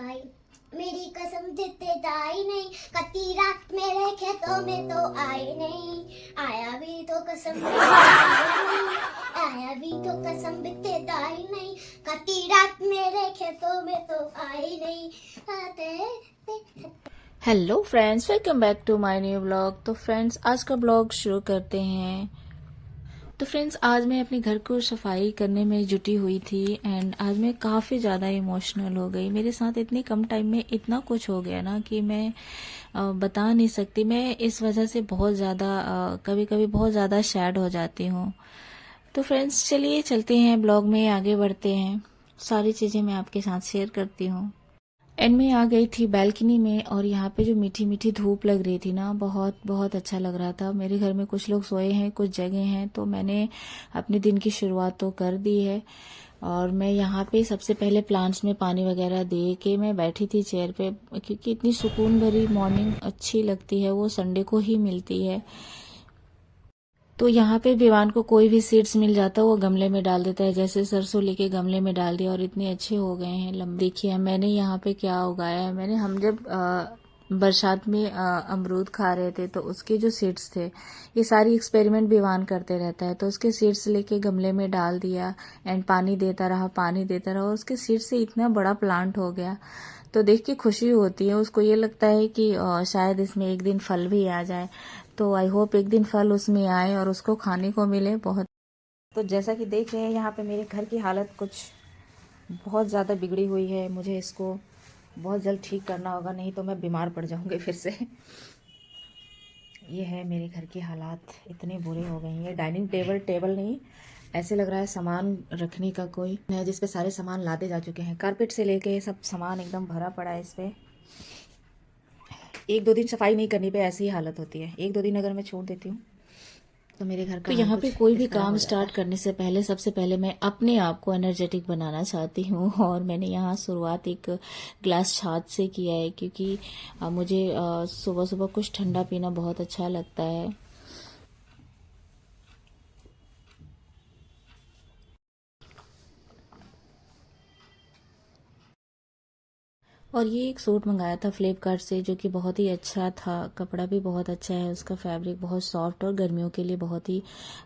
आई, मेरी कसम जिते दाई नहीं, कती रात मेरे खेतों में तो आई नहीं, आया भी तो कसम आया भी तो कसम बिते दाई नहीं, कती रात मेरे खेतों में तो आई नहीं, आते hello friends, welcome back to my new blog. तो फ्रेंड्स, आज का ब्लॉग शुरू करते हैं। तो फ्रेंड्स, आज मैं अपने घर को सफाई करने में जुटी हुई थी एंड आज मैं काफ़ी ज़्यादा इमोशनल हो गई। मेरे साथ इतने कम टाइम में इतना कुछ हो गया ना कि मैं बता नहीं सकती। मैं इस वजह से बहुत ज़्यादा कभी कभी बहुत ज़्यादा सैड हो जाती हूँ। तो फ्रेंड्स, चलिए चलते हैं, ब्लॉग में आगे बढ़ते हैं। सारी चीज़ें मैं आपके साथ शेयर करती हूँ। एंड मैं आ गई थी बैल्कनी में और यहाँ पे जो मीठी मीठी धूप लग रही थी ना, बहुत बहुत अच्छा लग रहा था। मेरे घर में कुछ लोग सोए हैं, कुछ जगह हैं, तो मैंने अपने दिन की शुरुआत तो कर दी है। और मैं यहाँ पे सबसे पहले प्लांट्स में पानी वगैरह दे के मैं बैठी थी चेयर पे, क्योंकि इतनी सुकून भरी मॉर्निंग अच्छी लगती है, वो संडे को ही मिलती है। तो यहाँ पे विवान को कोई भी सीड्स मिल जाता है वो गमले में डाल देता है। जैसे सरसों लेके गमले में डाल दिया और इतने अच्छे हो गए हैं लंबे। देखिए मैंने यहाँ पे क्या उगाया है। हम जब बरसात में अमरूद खा रहे थे तो उसके जो सीड्स थे, ये सारी एक्सपेरिमेंट विवान करते रहता है, तो उसके सीड्स लेके गमले में डाल दिया एंड पानी देता रहा और उसके सीड्स से इतना बड़ा प्लांट हो गया। तो देख के खुशी होती है उसको, ये लगता है कि शायद इसमें एक दिन फल भी आ जाए। तो आई होप एक दिन फल उसमें आए और उसको खाने को मिले। बहुत तो जैसा कि देख रहे हैं यहाँ पे मेरे घर की हालत कुछ बहुत ज़्यादा बिगड़ी हुई है। मुझे इसको बहुत जल्द ठीक करना होगा, नहीं तो मैं बीमार पड़ जाऊंगी फिर से। ये है मेरे घर की हालात, इतने बुरे हो गए हैं। ये डाइनिंग टेबल नहीं, ऐसे लग रहा है सामान रखने का कोई है जिसपे सारे सामान लादे जा चुके हैं। कारपेट से लेके सब सामान एकदम भरा पड़ा है इस पे। एक दो दिन सफाई नहीं करने पे ऐसी ही हालत होती है। एक दो दिन अगर मैं छोड़ देती हूँ तो मेरे घर का तो यहाँ पे कोई भी काम स्टार्ट करने से पहले सबसे पहले मैं अपने आप को एनर्जेटिक बनाना चाहती हूँ। और मैंने यहाँ शुरुआत एक ग्लास छाछ से किया है, क्योंकि मुझे सुबह सुबह कुछ ठंडा पीना बहुत अच्छा लगता है। और ये एक सूट मंगाया था फ्लिपकार्ट से, जो कि बहुत ही अच्छा था। कपड़ा भी बहुत अच्छा है, उसका फैब्रिक बहुत सॉफ्ट और गर्मियों के लिए बहुत ही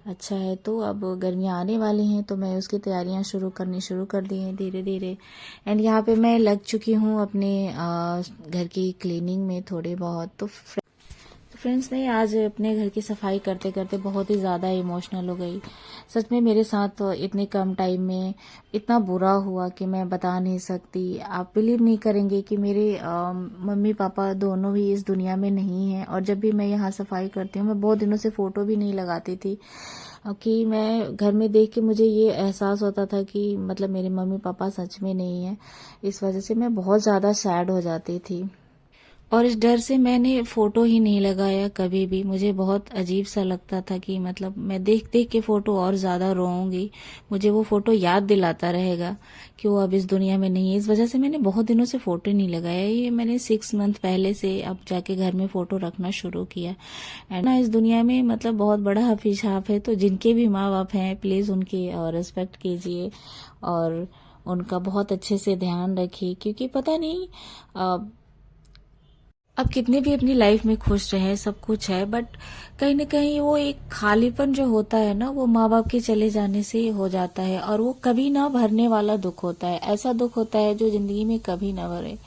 अच्छा है। तो अब गर्मियाँ आने वाली हैं तो मैं उसकी तैयारियां शुरू कर दी हैं धीरे धीरे। एंड यहाँ पे मैं लग चुकी हूँ अपने घर की क्लीनिंग में थोड़े बहुत। तो फ्रेंड्स, मैं आज अपने घर की सफाई करते करते बहुत ही ज़्यादा इमोशनल हो गई। सच में मेरे साथ तो इतने कम टाइम में इतना बुरा हुआ कि मैं बता नहीं सकती। आप बिलीव नहीं करेंगे कि मेरे मम्मी पापा दोनों ही इस दुनिया में नहीं हैं। और जब भी मैं यहाँ सफाई करती हूँ, मैं बहुत दिनों से फ़ोटो भी नहीं लगाती थी, कि मैं घर में देख के मुझे ये एहसास होता था कि मतलब मेरे मम्मी पापा सच में नहीं है। इस वजह से मैं बहुत ज़्यादा सैड हो जाती थी और इस डर से मैंने फोटो ही नहीं लगाया कभी भी। मुझे बहुत अजीब सा लगता था कि मतलब मैं देख देख के फोटो और ज्यादा रोऊंगी, मुझे वो फोटो याद दिलाता रहेगा कि वो अब इस दुनिया में नहीं है। इस वजह से मैंने बहुत दिनों से फोटो नहीं लगाया। ये मैंने 6 मंथ पहले से अब जाके घर में फोटो रखना शुरू किया। एंड ना, इस दुनिया में मतलब बहुत बड़ा अभिशाप है। तो जिनके भी माँ बाप हैं, प्लीज उनकी रिस्पेक्ट कीजिए और उनका बहुत अच्छे से ध्यान रखिए, क्योंकि पता नहीं अब कितने भी अपनी लाइफ में खुश रहे, सब कुछ है, बट कहीं ना कहीं वो एक खालीपन जो होता है ना, वो माँ बाप के चले जाने से हो जाता है। और वो कभी ना भरने वाला दुख होता है, ऐसा दुख होता है जो जिंदगी में कभी ना भरे।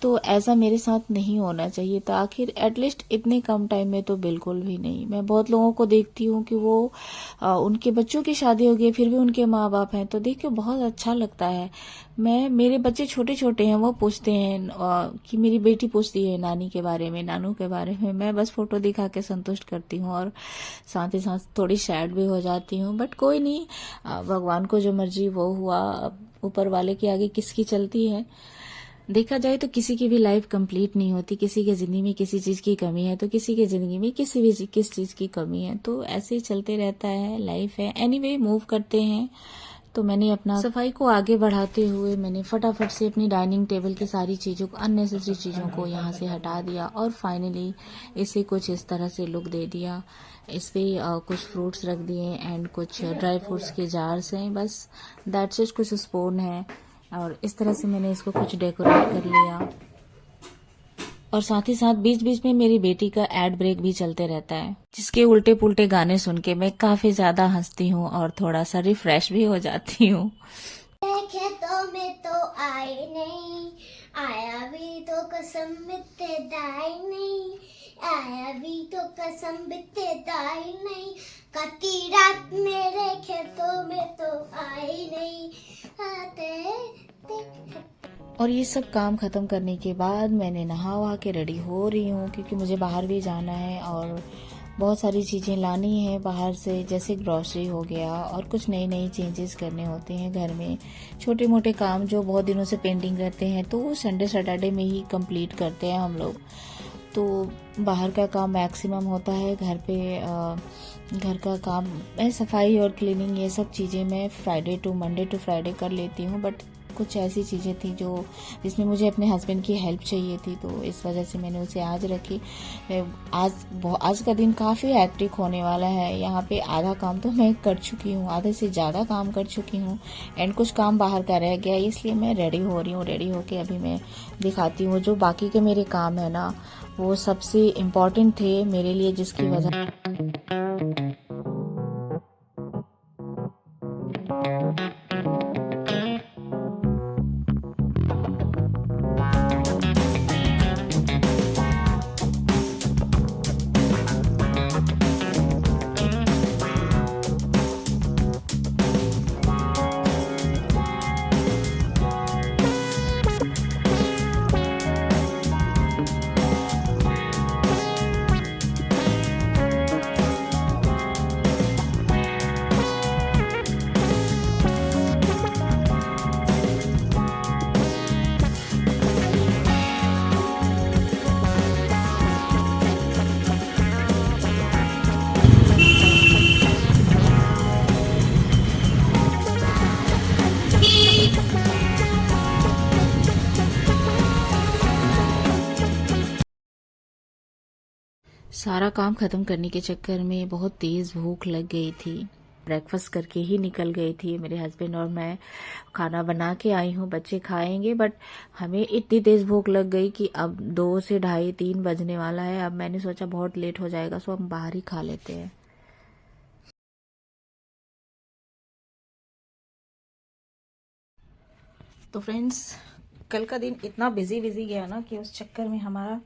तो ऐसा मेरे साथ नहीं होना चाहिए था। आखिर एटलीस्ट इतने कम टाइम में तो बिल्कुल भी नहीं। मैं बहुत लोगों को देखती हूँ कि वो उनके बच्चों की शादी हो गई फिर भी उनके माँ बाप हैं, तो देख के बहुत अच्छा लगता है। मेरे बच्चे छोटे छोटे हैं, वो पूछते हैं कि मेरी बेटी पूछती है नानी के बारे में, नानू के बारे में। मैं बस फोटो दिखा के संतुष्ट करती हूँ और साथ ही साथ थोड़ी सैड भी हो जाती हूँ, बट कोई नहीं। भगवान को जो मर्जी वो हुआ, ऊपर वाले के आगे किसकी चलती है। देखा जाए तो किसी की भी लाइफ कंप्लीट नहीं होती। किसी के जिंदगी में किसी चीज की कमी है तो किसी के जिंदगी में किस चीज की कमी है। तो ऐसे ही चलते रहता है, लाइफ है। एनीवे, मूव करते हैं। तो मैंने अपना सफाई को आगे बढ़ाते हुए मैंने फटाफट से अपनी डाइनिंग टेबल की सारी चीजों को, अननेसेसरी चीजों को यहाँ से हटा दिया और फाइनली इसे कुछ इस तरह से लुक दे दिया। इस पे कुछ फ्रूट्स रख दिए एंड कुछ ड्राई फ्रूट्स के जार्स हैं, बस दैट्स इट। कुछ स्पून है, और इस तरह से मैंने इसको कुछ डेकोरेट कर लिया। और साथ ही साथ बीच बीच में मेरी बेटी का एड ब्रेक भी चलते रहता है, जिसके उल्टे पुल्टे गाने सुन के मैं काफी ज्यादा हंसती हूँ और थोड़ा सा रिफ्रेश भी हो जाती हूँ। खेतों में तो आए नहीं, आया भी तो कसम बितेदाई नहीं, आया भी तो कसम बितेदाई नहीं, कती रात मेरे खेतों में तो आई नहीं, आते और ये सब काम खत्म करने के बाद मैंने नहा वहा के रेडी हो रही हूँ, क्योंकि मुझे बाहर भी जाना है और बहुत सारी चीज़ें लानी है बाहर से, जैसे ग्रॉसरी हो गया और कुछ नई नई चेंजेस करने होते हैं घर में। छोटे मोटे काम जो बहुत दिनों से पेंडिंग करते हैं तो वो संडे सैटरडे में ही कंप्लीट करते हैं हम लोग। तो बाहर का काम मैक्सिमम होता है, घर पे घर का काम मैं सफाई और क्लीनिंग ये सब चीज़ें मैं मंडे टू फ्राइडे कर लेती हूँ। बट कुछ ऐसी चीज़ें थी जिसमें मुझे अपने हस्बैंड की हेल्प चाहिए थी, तो इस वजह से मैंने उसे आज रखी। आज का दिन काफ़ी हैक्टिक होने वाला है। यहाँ पे आधा काम तो मैं कर चुकी हूँ, आधे से ज़्यादा काम कर चुकी हूँ एंड कुछ काम बाहर का रह गया, इसलिए मैं रेडी हो रही हूँ। रेडी होके अभी मैं दिखाती हूँ जो बाकी के मेरे काम है ना, वो सबसे इम्पोर्टेंट थे मेरे लिए, जिसकी वजह सारा काम खत्म करने के चक्कर में बहुत तेज भूख लग गई थी। ब्रेकफास्ट करके ही निकल गई थी, मेरे हस्बैंड और मैं खाना बना के आई हूँ, बच्चे खाएंगे। बट हमें इतनी तेज भूख लग गई कि अब 2 से ढाई 3 बजने वाला है। अब मैंने सोचा बहुत लेट हो जाएगा, सो हम बाहर ही खा लेते हैं। तो फ्रेंड्स, कल का दिन इतना बिजी गया ना कि उस चक्कर में हमारा,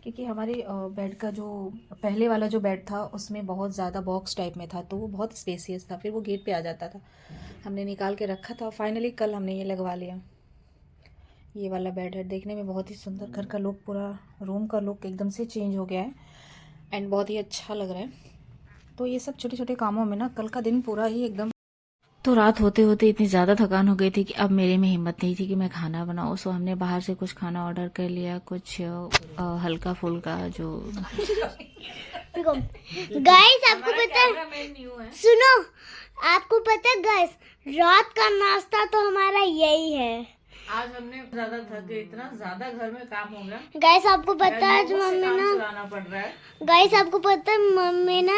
क्योंकि हमारे बेड का जो पहले वाला जो बेड था उसमें बहुत ज़्यादा बॉक्स टाइप में था, तो वो बहुत स्पेसियस था, फिर वो गेट पे आ जाता था। हमने निकाल के रखा था, फाइनली कल हमने ये लगवा लिया। ये वाला बेड है, देखने में बहुत ही सुंदर, घर का लुक, पूरा रूम का लुक एकदम से चेंज हो गया है एंड बहुत ही अच्छा लग रहा है। तो ये सब छोटे छोटे कामों में ना कल का दिन पूरा ही एकदम, तो रात होते होते इतनी ज़्यादा थकान हो गई थी कि अब मेरे में हिम्मत नहीं थी कि मैं खाना बनाऊँ। सो हमने बाहर से कुछ खाना ऑर्डर कर लिया, कुछ हल्का फुल्का जो गाइस आपको पता है, सुनो, आपको पता है गाइस, रात का नाश्ता तो हमारा यही है। आज हमने ज्यादा थक गए, इतना ज्यादा घर में काम हो गया। गाइस आपको पता है जो मम्मी ना चलाना पड़ रहा है। गाइस आपको पता है मम्मी ना,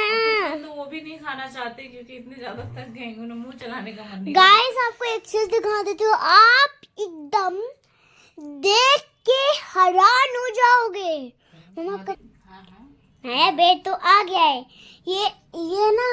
तो वो भी नहीं खाना चाहते क्योंकि इतने ज्यादा थक गए, उन्हें मुंह चलाने का मन नहीं। गाइस आपको एक चीज दिखा देती हूँ, आप एकदम देख के हैरान हो जाओगे। मम्मा का है बेड तो आ गया है। ये ना